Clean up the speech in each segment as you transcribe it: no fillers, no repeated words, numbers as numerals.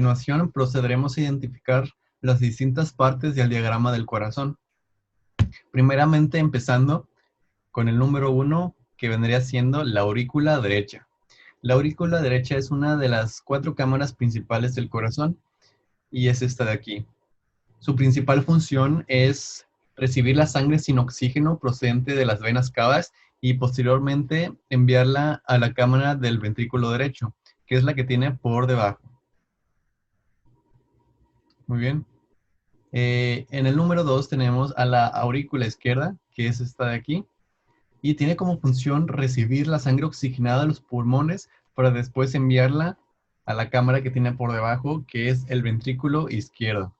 continuación procederemos a identificar las distintas partes del diagrama del corazón. Primeramente empezando con el número 1, que vendría siendo la aurícula derecha. La aurícula derecha es una de las 4 cámaras principales del corazón y es esta de aquí. Su principal función es recibir la sangre sin oxígeno procedente de las venas cavas y posteriormente enviarla a la cámara del ventrículo derecho, que es la que tiene por debajo. Muy bien. En el número 2 tenemos a la aurícula izquierda, que es esta de aquí, y tiene como función recibir la sangre oxigenada de los pulmones para después enviarla a la cámara que tiene por debajo, que es el ventrículo izquierdo.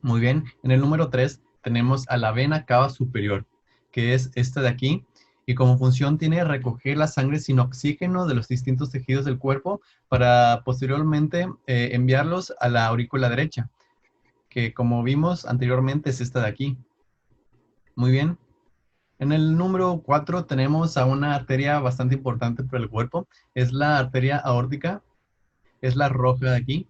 Muy bien, en el número 3 tenemos a la vena cava superior, que es esta de aquí, y como función tiene recoger la sangre sin oxígeno de los distintos tejidos del cuerpo para posteriormente enviarlos a la aurícula derecha, que como vimos anteriormente es esta de aquí. Muy bien. En el número 4 tenemos a una arteria bastante importante para el cuerpo, es la arteria aórtica, es la roja de aquí,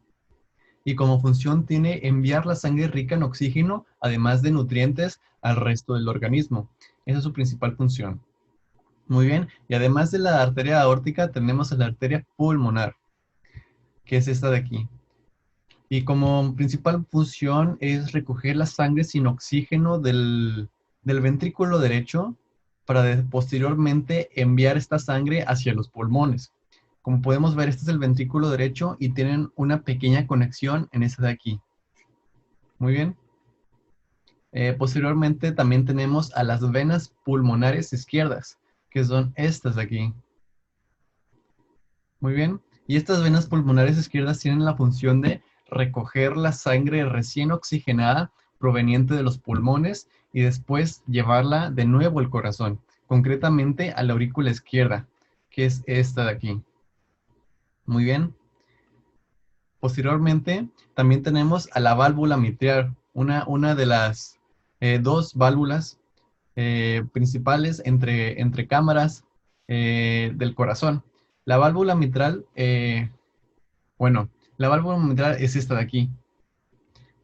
y como función tiene enviar la sangre rica en oxígeno, además de nutrientes, al resto del organismo. Esa es su principal función. Muy bien, y además de la arteria aórtica tenemos a la arteria pulmonar, que es esta de aquí. Y como principal función es recoger la sangre sin oxígeno del ventrículo derecho para posteriormente enviar esta sangre hacia los pulmones. Como podemos ver, este es el ventrículo derecho y tienen una pequeña conexión en esta de aquí. Muy bien. Posteriormente también tenemos a las venas pulmonares izquierdas, que son estas de aquí. Muy bien. Y estas venas pulmonares izquierdas tienen la función de recoger la sangre recién oxigenada proveniente de los pulmones y después llevarla de nuevo al corazón, concretamente a la aurícula izquierda, que es esta de aquí. Muy bien. Posteriormente, también tenemos a la válvula mitral, una de las 2 válvulas principales entre cámaras del corazón. La válvula mitral, la válvula mitral es esta de aquí.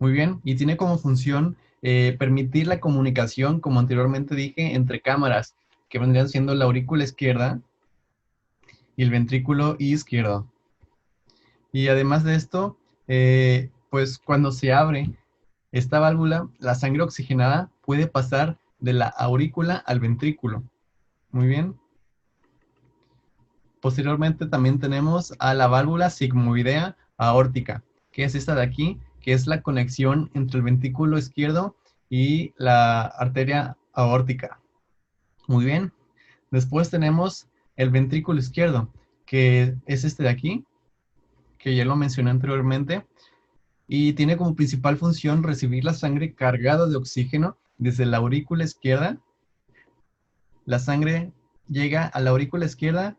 Muy bien, y tiene como función permitir la comunicación, como anteriormente dije, entre cámaras, que vendrían siendo la aurícula izquierda y el ventrículo izquierdo. Y además de esto, pues cuando se abre esta válvula, la sangre oxigenada puede pasar de la aurícula al ventrículo. Muy bien. Posteriormente también tenemos a la válvula sigmoidea aórtica, que es esta de aquí, que es la conexión entre el ventrículo izquierdo y la arteria aórtica. Muy bien. Después tenemos el ventrículo izquierdo, que es este de aquí, que ya lo mencioné anteriormente, y tiene como principal función recibir la sangre cargada de oxígeno desde la aurícula izquierda. La sangre llega a la aurícula izquierda,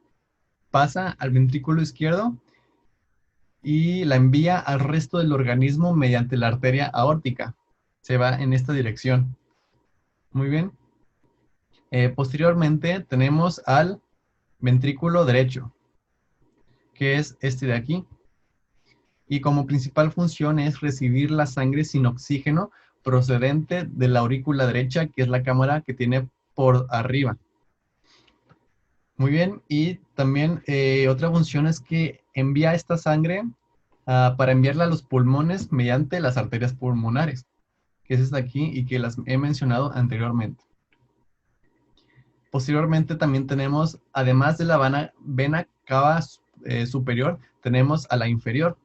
pasa al ventrículo izquierdo y la envía al resto del organismo mediante la arteria aórtica. Se va en esta dirección. Muy bien. Posteriormente tenemos al ventrículo derecho, que es este de aquí. Y como principal función es recibir la sangre sin oxígeno procedente de la aurícula derecha, que es la cámara que tiene por arriba. Muy bien, y también otra función es que envía esta sangre para enviarla a los pulmones mediante las arterias pulmonares, que es esta aquí y que las he mencionado anteriormente. Posteriormente también tenemos, además de la vena cava superior, tenemos a la inferior,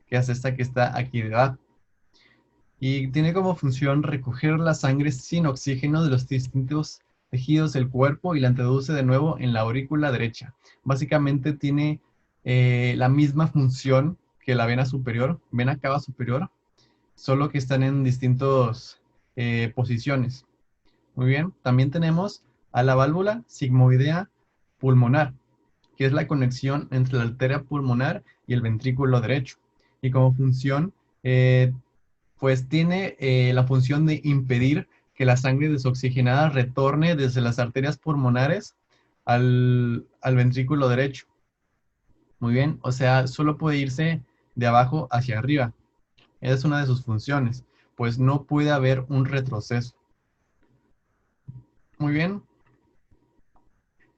que es esta que está aquí debajo. Y tiene como función recoger la sangre sin oxígeno de los distintos tejidos del cuerpo y la introduce de nuevo en la aurícula derecha. Básicamente tiene la misma función que la vena superior, vena cava superior, solo que están en distintas posiciones. Muy bien, también tenemos a la válvula sigmoidea pulmonar, que es la conexión entre la arteria pulmonar y el ventrículo derecho. Y como función, pues tiene la función de impedir que la sangre desoxigenada retorne desde las arterias pulmonares al ventrículo derecho. Muy bien, o sea, solo puede irse de abajo hacia arriba. Esa es una de sus funciones, pues no puede haber un retroceso. Muy bien.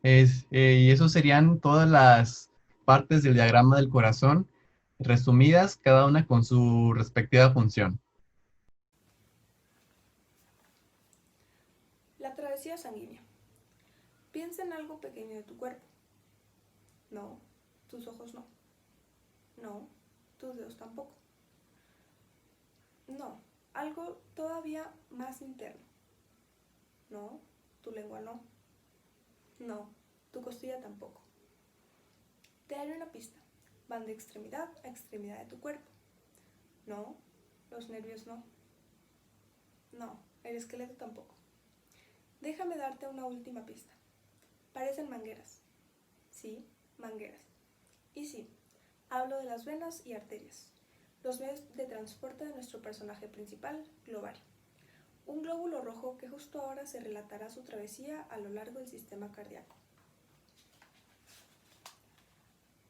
Y eso serían todas las partes del diagrama del corazón, resumidas, cada una con su respectiva función. La travesía sanguínea. Piensa en algo pequeño de tu cuerpo. No, tus ojos no. No, tus dedos tampoco. No, algo todavía más interno. No, tu lengua no. No, tu costilla tampoco. Te daré una pista. Van de extremidad a extremidad de tu cuerpo. No, los nervios no. No, el esqueleto tampoco. Déjame darte una última pista. Parecen mangueras. Sí, mangueras. Y sí, hablo de las venas y arterias, los medios de transporte de nuestro personaje principal, Globario. Un glóbulo rojo que justo ahora se relatará su travesía a lo largo del sistema cardíaco.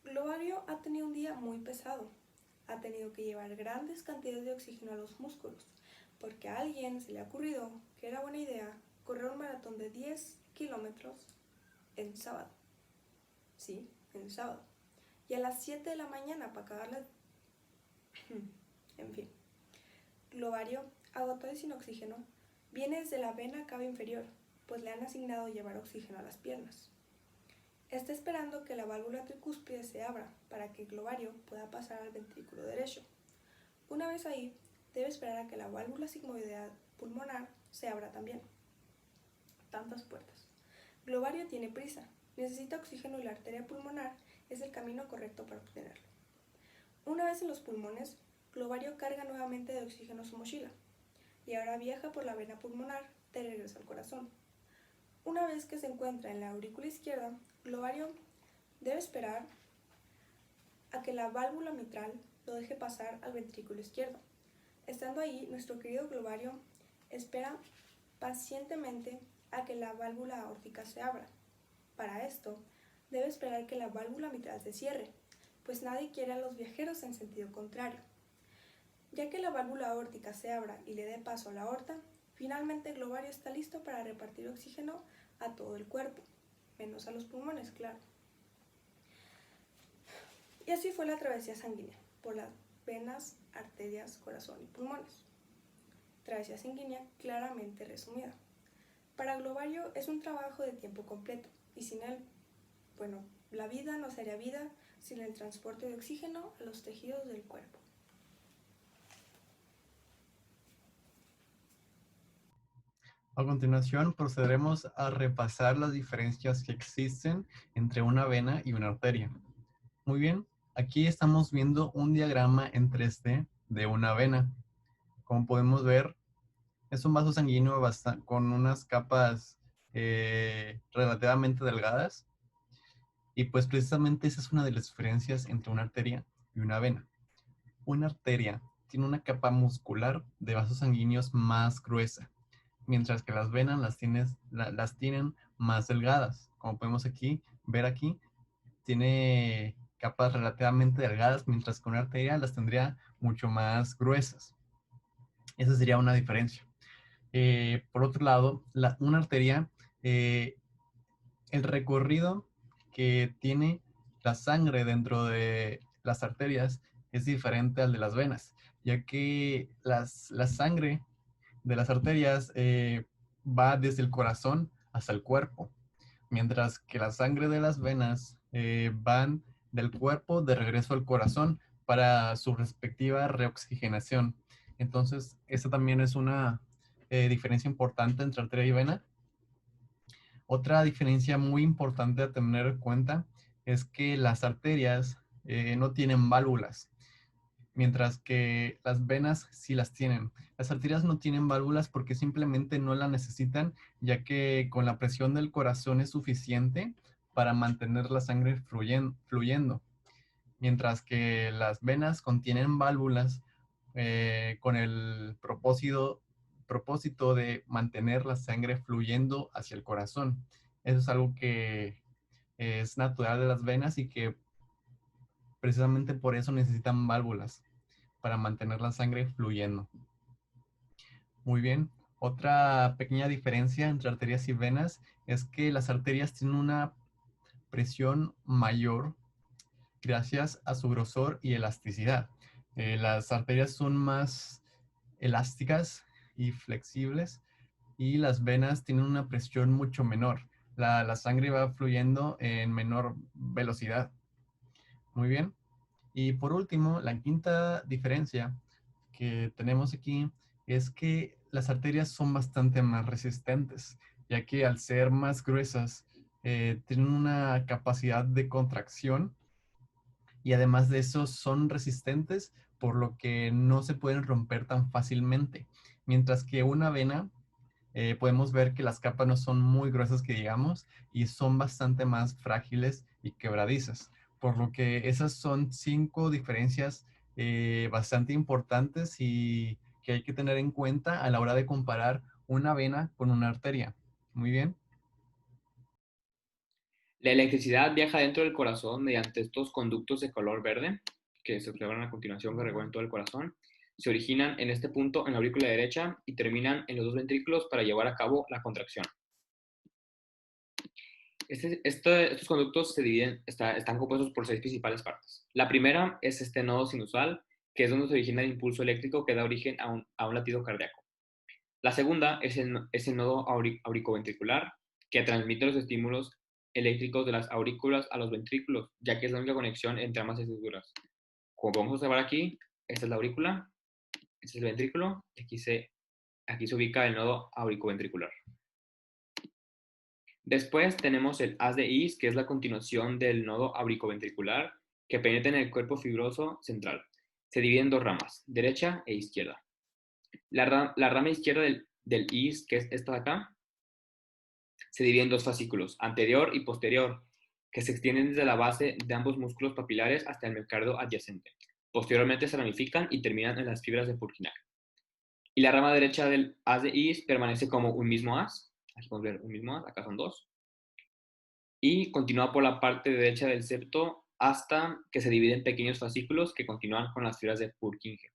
Globario ha tenido un día muy pesado. Ha tenido que llevar grandes cantidades de oxígeno a los músculos, porque a alguien se le ha ocurrido que era buena idea correr un maratón de 10 kilómetros en sábado. Sí, en sábado. Y a las 7 de la mañana para acabarla. En fin. Globario, agotado y sin oxígeno, viene desde la vena cava inferior, pues le han asignado llevar oxígeno a las piernas. Está esperando que la válvula tricúspide se abra para que Globario pueda pasar al ventrículo derecho. Una vez ahí, debe esperar a que la válvula sigmoidea pulmonar se abra también. Tantas puertas. Globario tiene prisa, necesita oxígeno y la arteria pulmonar es el camino correcto para obtenerlo. Una vez en los pulmones, Globario carga nuevamente de oxígeno su mochila y ahora viaja por la vena pulmonar de regreso al corazón. Una vez que se encuentra en la aurícula izquierda, Globario debe esperar a que la válvula mitral lo deje pasar al ventrículo izquierdo. Estando ahí, nuestro querido Globario espera pacientemente a que la válvula aórtica se abra. Para esto, debe esperar que la válvula mitral se cierre, pues nadie quiere a los viajeros en sentido contrario. Ya que la válvula aórtica se abra y le dé paso a la aorta, finalmente Globario está listo para repartir oxígeno a todo el cuerpo, menos a los pulmones, claro. Y así fue la travesía sanguínea, por las venas, arterias, corazón y pulmones. Travesía sanguínea claramente resumida. Para Globario es un trabajo de tiempo completo, y sin él, bueno, la vida no sería vida sin el transporte de oxígeno a los tejidos del cuerpo. A continuación, procederemos a repasar las diferencias que existen entre una vena y una arteria. Muy bien, aquí estamos viendo un diagrama en 3D de una vena. Como podemos ver, es un vaso sanguíneo con unas capas relativamente delgadas. Y pues precisamente esa es una de las diferencias entre una arteria y una vena. Una arteria tiene una capa muscular de vasos sanguíneos más gruesa, mientras que las venas las tienen más delgadas. Como podemos ver aquí, tiene capas relativamente delgadas, mientras que una arteria las tendría mucho más gruesas. Esa sería una diferencia. Por otro lado, una arteria, eh, el recorrido que tiene la sangre dentro de las arterias es diferente al de las venas, ya que la sangre de las arterias va desde el corazón hasta el cuerpo, mientras que la sangre de las venas van del cuerpo de regreso al corazón para su respectiva reoxigenación. Entonces, esa también es una diferencia importante entre arteria y vena. Otra diferencia muy importante a tener en cuenta es que las arterias no tienen válvulas, mientras que las venas sí las tienen. Las arterias no tienen válvulas porque simplemente no la necesitan, ya que con la presión del corazón es suficiente para mantener la sangre fluyendo, mientras que las venas contienen válvulas con el propósito de mantener la sangre fluyendo hacia el corazón. Eso es algo que es natural de las venas y que Precisamente por eso necesitan válvulas, para mantener la sangre fluyendo. Muy bien. Otra pequeña diferencia entre arterias y venas es que las arterias tienen una presión mayor gracias a su grosor y elasticidad. Las arterias son más elásticas y flexibles y las venas tienen una presión mucho menor. La sangre va fluyendo en menor velocidad. Muy bien. Y por último, la quinta diferencia que tenemos aquí es que las arterias son bastante más resistentes, ya que al ser más gruesas, tienen una capacidad de contracción y además de eso son resistentes, por lo que no se pueden romper tan fácilmente. Mientras que una vena, podemos ver que las capas no son muy gruesas que digamos y son bastante más frágiles y quebradizas. Por lo que esas son 5 diferencias bastante importantes y que hay que tener en cuenta a la hora de comparar una vena con una arteria. Muy bien. La electricidad viaja dentro del corazón mediante estos conductos de color verde, que se observan a continuación que recorren todo el corazón. Se originan en este punto en la aurícula derecha y terminan en los dos ventrículos para llevar a cabo la contracción. Estos conductos se dividen, están compuestos por 6 principales partes. La primera es este nodo sinusal, que es donde se origina el impulso eléctrico que da origen a un latido cardíaco. La segunda es el nodo auricoventricular, que transmite los estímulos eléctricos de las aurículas a los ventrículos, ya que es la única conexión entre ambas estructuras. Como podemos observar aquí, esta es la aurícula, este es el ventrículo, y aquí se ubica el nodo auricoventricular. Después tenemos el haz de Is, que es la continuación del nodo auricoventricular, que penetra en el cuerpo fibroso central. Se divide en dos ramas, derecha e izquierda. La rama izquierda del Is, que es esta de acá, se divide en dos fascículos, anterior y posterior, que se extienden desde la base de ambos músculos papilares hasta el miocardio adyacente. Posteriormente se ramifican y terminan en las fibras de Purkinje. Y la rama derecha del haz de Is permanece como un mismo haz. Aquí podemos ver un mismo haz, acá son dos. Y continúa por la parte derecha del septo hasta que se divide en pequeños fascículos que continúan con las fibras de Purkinje.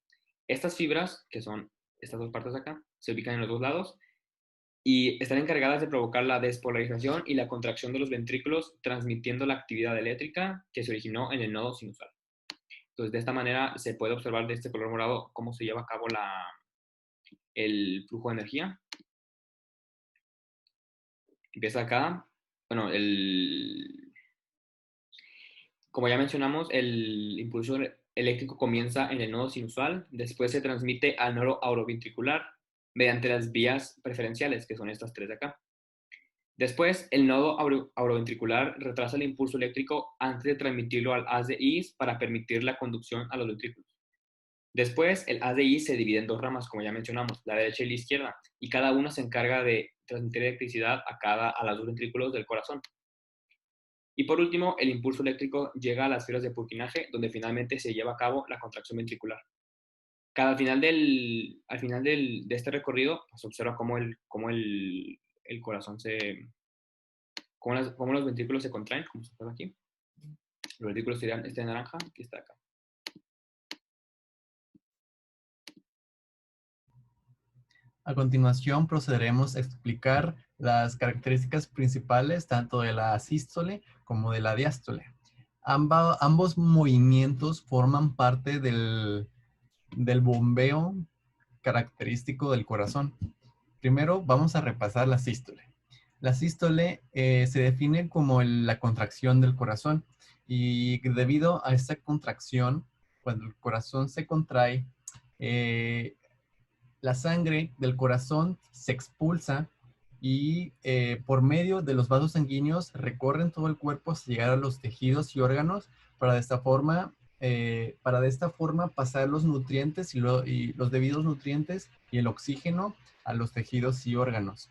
Estas fibras, que son estas dos partes de acá, se ubican en los dos lados y están encargadas de provocar la despolarización y la contracción de los ventrículos, transmitiendo la actividad eléctrica que se originó en el nodo sinusal. Entonces, de esta manera se puede observar de este color morado cómo se lleva a cabo el flujo de energía. Empieza acá. Bueno, como ya mencionamos, el impulso eléctrico comienza en el nodo sinusal, después se transmite al nodo auroventricular mediante las vías preferenciales, que son estas tres de acá. Después, el nodo auroventricular retrasa el impulso eléctrico antes de transmitirlo al haz de Is para permitir la conducción a los ventrículos. Después, el haz de Is se divide en dos ramas, como ya mencionamos, la derecha y la izquierda, y cada una se encarga de transmitir electricidad a los dos ventrículos del corazón. Y por último, el impulso eléctrico llega a las fibras de Purkinje, donde finalmente se lleva a cabo la contracción ventricular. Al final de este recorrido, pues, se observa cómo el corazón cómo los ventrículos se contraen, como se observa aquí. Los ventrículos serían este de naranja, que está acá. A continuación procederemos a explicar las características principales tanto de la sístole como de la diástole. Ambos movimientos forman parte del bombeo característico del corazón. Primero vamos a repasar la sístole. La sístole se define como la contracción del corazón y debido a esta contracción, cuando el corazón se contrae, la sangre del corazón se expulsa y por medio de los vasos sanguíneos recorren todo el cuerpo hasta llegar a los tejidos y órganos para de esta forma pasar los nutrientes y los debidos nutrientes y el oxígeno a los tejidos y órganos.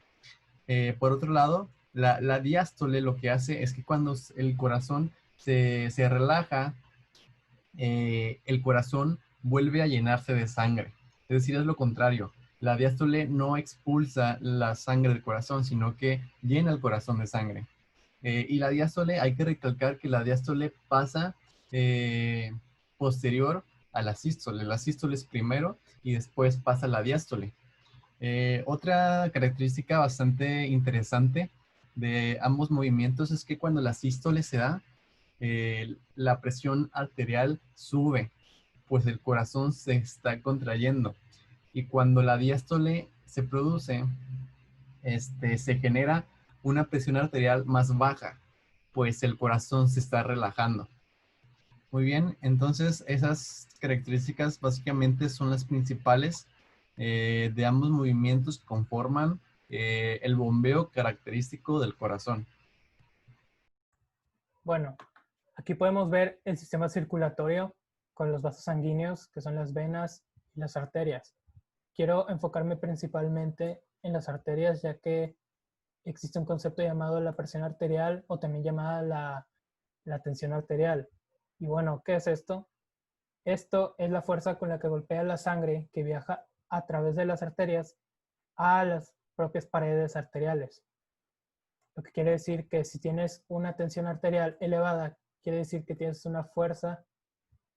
Por otro lado, la diástole lo que hace es que cuando el corazón se relaja, el corazón vuelve a llenarse de sangre. Es decir, es lo contrario. La diástole no expulsa la sangre del corazón, sino que llena el corazón de sangre. Y la diástole, hay que recalcar que la diástole pasa eh, posterior a la sístole. La sístole es primero y después pasa a la diástole. Otra característica bastante interesante de ambos movimientos es que cuando la sístole se da, la presión arterial sube, pues el corazón se está contrayendo. Y cuando la diástole se produce, se genera una presión arterial más baja, pues el corazón se está relajando. Muy bien, entonces esas características básicamente son las principales de ambos movimientos que conforman el bombeo característico del corazón. Bueno, aquí podemos ver el sistema circulatorio con los vasos sanguíneos, que son las venas y las arterias. Quiero enfocarme principalmente en las arterias, ya que existe un concepto llamado la presión arterial o también llamada la tensión arterial. Y bueno, ¿qué es esto? Esto es la fuerza con la que golpea la sangre que viaja a través de las arterias a las propias paredes arteriales. Lo que quiere decir que si tienes una tensión arterial elevada, quiere decir que tienes una fuerza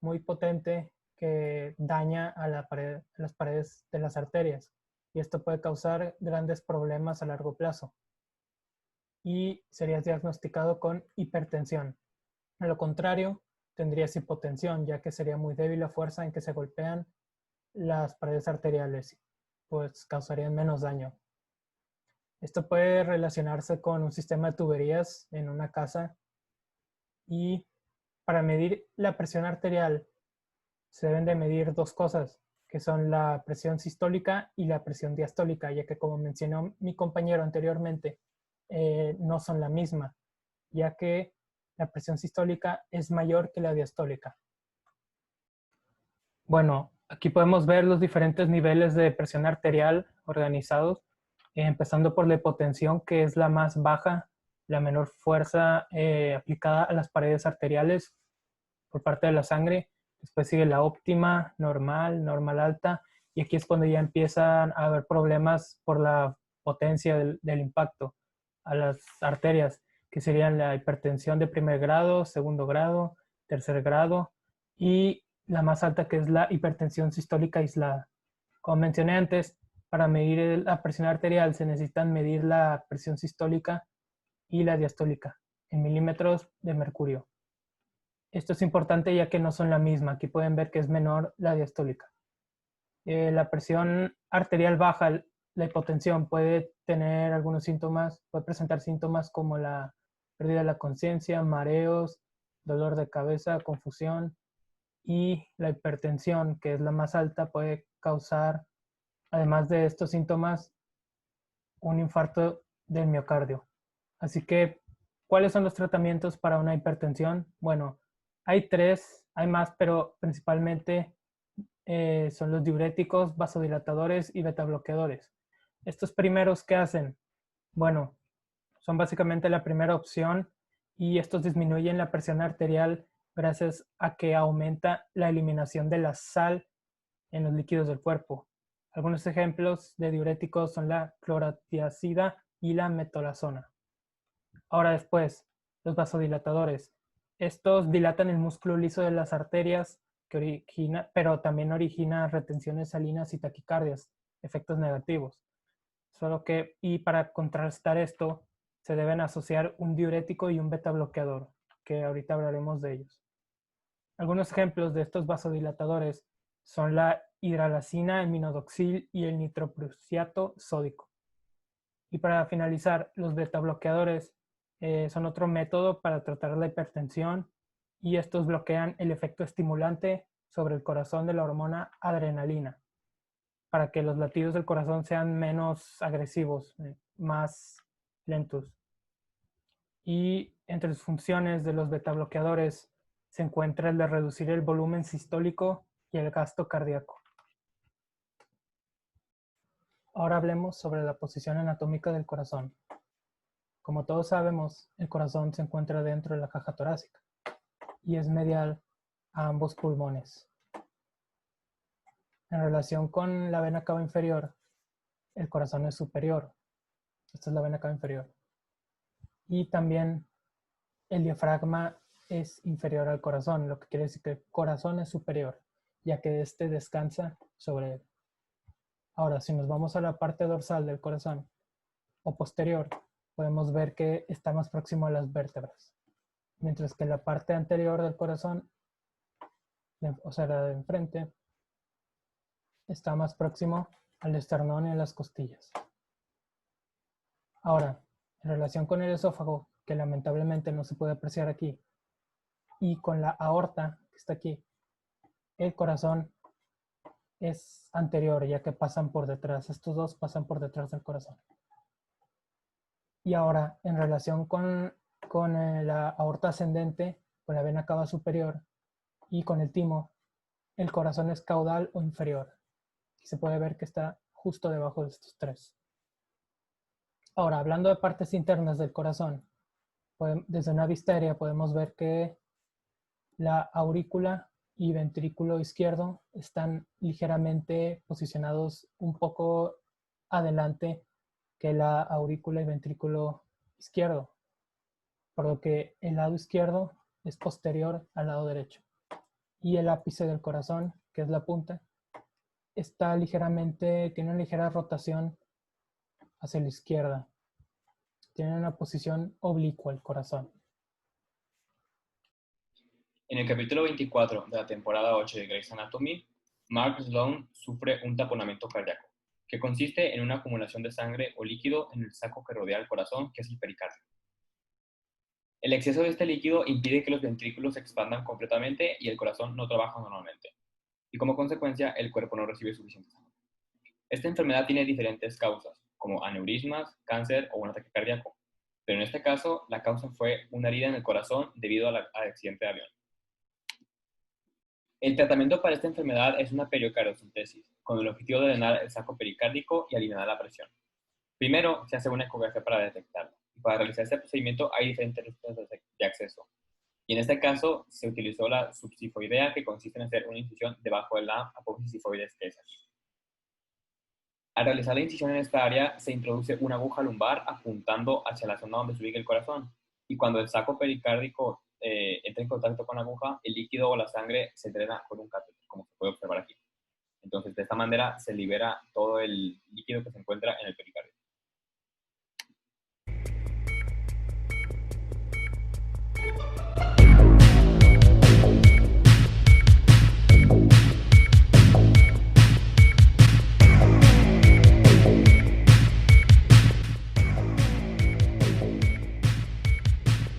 muy potente que daña a las paredes de las arterias. Y esto puede causar grandes problemas a largo plazo. Y serías diagnosticado con hipertensión. A lo contrario, tendrías hipotensión, ya que sería muy débil la fuerza en que se golpean las paredes arteriales, pues causarían menos daño. Esto puede relacionarse con un sistema de tuberías en una casa y para medir la presión arterial se deben de medir dos cosas, que son la presión sistólica y la presión diastólica, ya que como mencionó mi compañero anteriormente, no son la misma, ya que la presión sistólica es mayor que la diastólica. Bueno, aquí podemos ver los diferentes niveles de presión arterial organizados, empezando por la hipotensión, que es la más baja, la menor fuerza aplicada a las paredes arteriales por parte de la sangre. Después sigue la óptima, normal, normal alta, y aquí es cuando ya empiezan a haber problemas por la potencia del impacto a las arterias, que serían la hipertensión de primer grado, segundo grado, tercer grado, y la más alta, que es la hipertensión sistólica aislada. Como mencioné antes, para medir la presión arterial se necesitan medir la presión sistólica y la diastólica en milímetros de mercurio. Esto es importante ya que no son la misma. Aquí pueden ver que es menor la diastólica. La presión arterial baja, la hipotensión, puede tener algunos síntomas, puede presentar síntomas como la pérdida de la conciencia, mareos, dolor de cabeza, confusión, y la hipertensión, que es la más alta, puede causar, además de estos síntomas, un infarto del miocardio. Así que, ¿cuáles son los tratamientos para una hipertensión? Bueno, hay tres, hay más, pero principalmente son los diuréticos, vasodilatadores y betabloqueadores. Estos primeros, ¿qué hacen? Bueno, son básicamente la primera opción y estos disminuyen la presión arterial gracias a que aumenta la eliminación de la sal en los líquidos del cuerpo. Algunos ejemplos de diuréticos son la cloratiazida y la metolazona. Ahora después, los vasodilatadores. Estos dilatan el músculo liso de las arterias, pero también origina retenciones salinas y taquicardias, efectos negativos. Solo que, y para contrarrestar esto, se deben asociar un diurético y un beta bloqueador, que ahorita hablaremos de ellos. Algunos ejemplos de estos vasodilatadores son la hidralazina, el minodoxil y el nitroprusiato sódico. Y para finalizar, los beta bloqueadores son otro método para tratar la hipertensión y estos bloquean el efecto estimulante sobre el corazón de la hormona adrenalina para que los latidos del corazón sean menos agresivos, más lentos. Y entre sus funciones de los beta bloqueadores se encuentra el de reducir el volumen sistólico y el gasto cardíaco. Ahora hablemos sobre la posición anatómica del corazón. Como todos sabemos, el corazón se encuentra dentro de la caja torácica y es medial a ambos pulmones. En relación con la vena cava inferior, el corazón es superior. Esta es la vena cava inferior. Y también el diafragma es inferior al corazón, lo que quiere decir que el corazón es superior, ya que este descansa sobre él. Ahora, si nos vamos a la parte dorsal del corazón o posterior, podemos ver que está más próximo a las vértebras, mientras que la parte anterior del corazón, o sea, la de enfrente, está más próximo al esternón y a las costillas. Ahora, en relación con el esófago, que lamentablemente no se puede apreciar aquí, y con la aorta, que está aquí, el corazón es anterior, ya que pasan por detrás. Estos dos pasan por detrás del corazón. Y ahora, en relación con la aorta ascendente, con la vena cava superior y con el timo, el corazón es caudal o inferior. Y se puede ver que está justo debajo de estos tres. Ahora, hablando de partes internas del corazón, desde una vista aérea podemos ver que la aurícula y ventrículo izquierdo están ligeramente posicionados un poco adelante que la aurícula y ventrículo izquierdo, por lo que el lado izquierdo es posterior al lado derecho. Y el ápice del corazón, que es la punta, tiene una ligera rotación hacia la izquierda. Tiene una posición oblicua el corazón. En el capítulo 24 de la temporada 8 de Grey's Anatomy, Mark Sloan sufre un taponamiento cardíaco, que consiste en una acumulación de sangre o líquido en el saco que rodea el corazón, que es el pericardio. El exceso de este líquido impide que los ventrículos se expandan completamente y el corazón no trabaja normalmente, y como consecuencia el cuerpo no recibe suficiente sangre. Esta enfermedad tiene diferentes causas, como aneurismas, cáncer o un ataque cardíaco, pero en este caso la causa fue una herida en el corazón debido al accidente de avión. El tratamiento para esta enfermedad es una periocardocentesis, con el objetivo de drenar el saco pericárdico y aliviar la presión. Primero, se hace una ecografía para detectarlo. Y para realizar este procedimiento hay diferentes rutas de acceso. Y en este caso, se utilizó la subsifoidea, que consiste en hacer una incisión debajo de la apófisis sifoides, que es aquí. Al realizar la incisión en esta área, se introduce una aguja lumbar apuntando hacia la zona donde se ubica el corazón. Y cuando el saco pericárdico entra en contacto con la aguja, el líquido o la sangre se drena con un catéter, como se puede observar aquí. Entonces, de esta manera se libera todo el líquido que se encuentra en el pericardio.